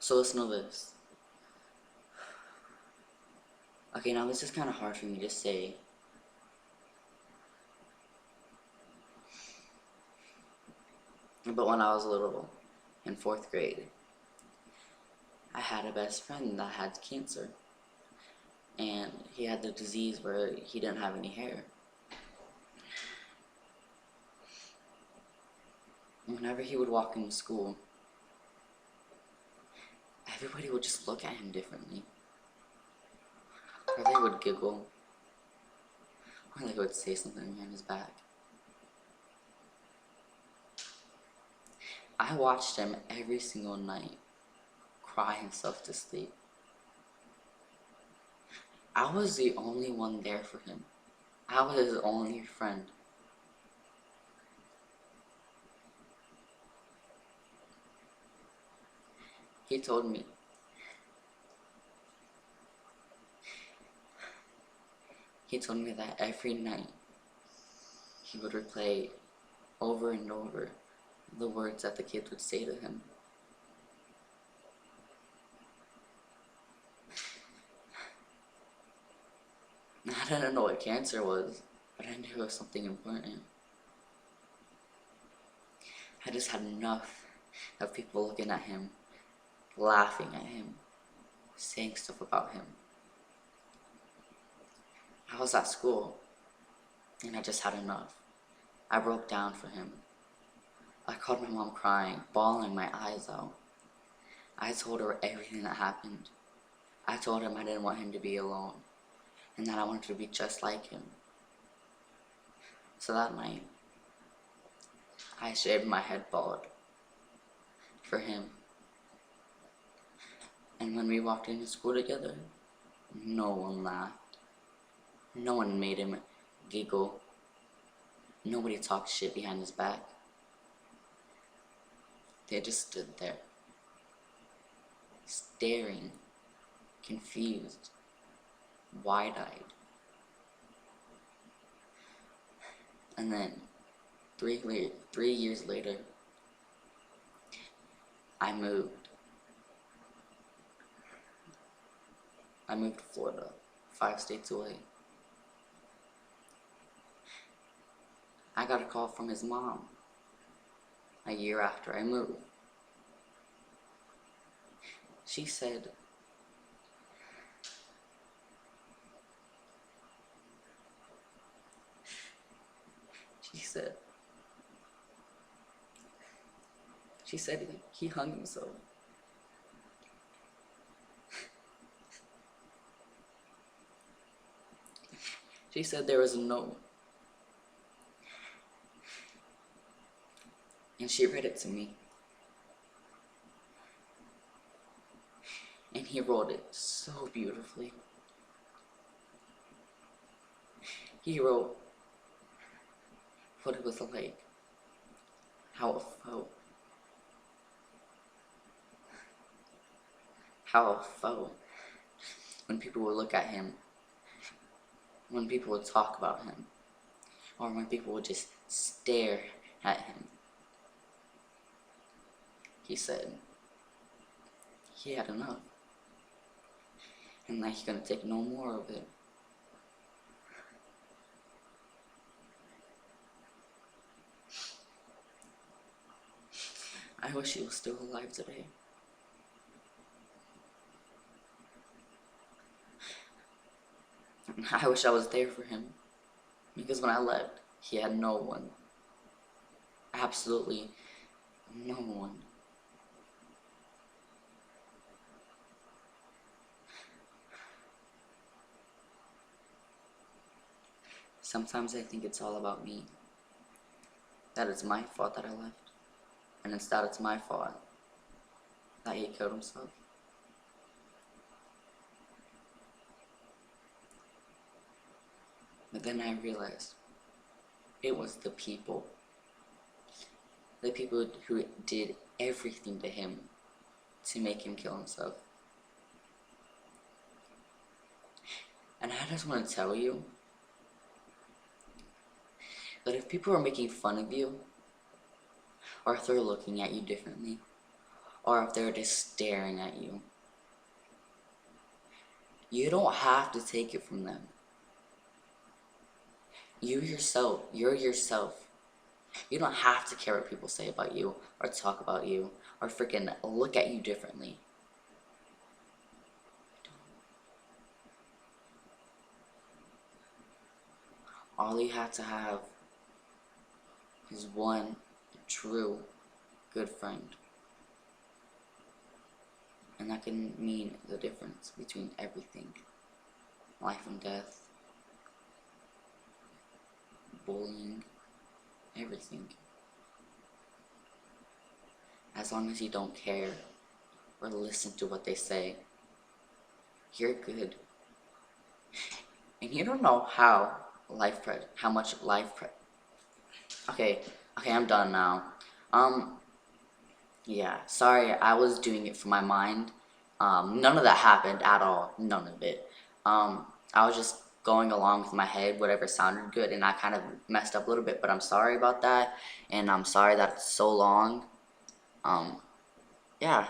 So listen to this. Okay, now this is kind of hard for me to say. But when I was little, in 4th grade, I had a best friend that had cancer. And he had the disease where he didn't have any hair. Whenever he would walk into school, everybody would just look at him differently. Or they would giggle. Or they would say something behind his back. I watched him every single night cry himself to sleep. I was the only one there for him. I was his only friend. He told me that every night he would replay over and over the words that the kids would say to him. I didn't know what cancer was, but I knew it was something important. I just had enough of people looking at him, laughing at him, saying stuff about him. I was at school, and I just had enough. I broke down for him. I called my mom crying, bawling my eyes out. I told her everything that happened. I told him I didn't want him to be alone, and that I wanted to be just like him. So that night, I shaved my head bald for him. And when we walked into school together, no one laughed. No one made him giggle. Nobody talked shit behind his back. They just stood there, staring, confused, wide-eyed. And then, 3 years later, I moved. I moved to Florida, 5 states away. I got a call from his mom a year after I moved. She said, he hung himself. She said there was a note. And she read it to me. And he wrote it so beautifully. He wrote what it was like, how it felt. How it felt when people would look at him, when people would talk about him, or when people would just stare at him. He said he had enough, and that he couldn't take no more of it. I wish he was still alive today. I wish I was there for him, because when I left, he had no one. Absolutely no one. Sometimes I think it's all about me. That it's my fault that I left. And instead it's my fault that he killed himself. But then I realized it was the people who did everything to him to make him kill himself. And I just want to tell you that if people are making fun of you, or if they're looking at you differently, or if they're just staring at you. You don't have to take it from them. You're yourself. You don't have to care what people say about you, or talk about you, or freaking look at you differently. All you have to have is one true good friend. And that can mean the difference between everything. Life and death, bullying, everything. As long as you don't care or listen to what they say, you're good. And you don't know how much okay, I'm done now. Yeah, sorry, I was doing it for my mind. None of that happened at all, none of it. I was just going along with my head, whatever sounded good, and I kind of messed up a little bit, but I'm sorry about that, and I'm sorry that it's so long. Yeah.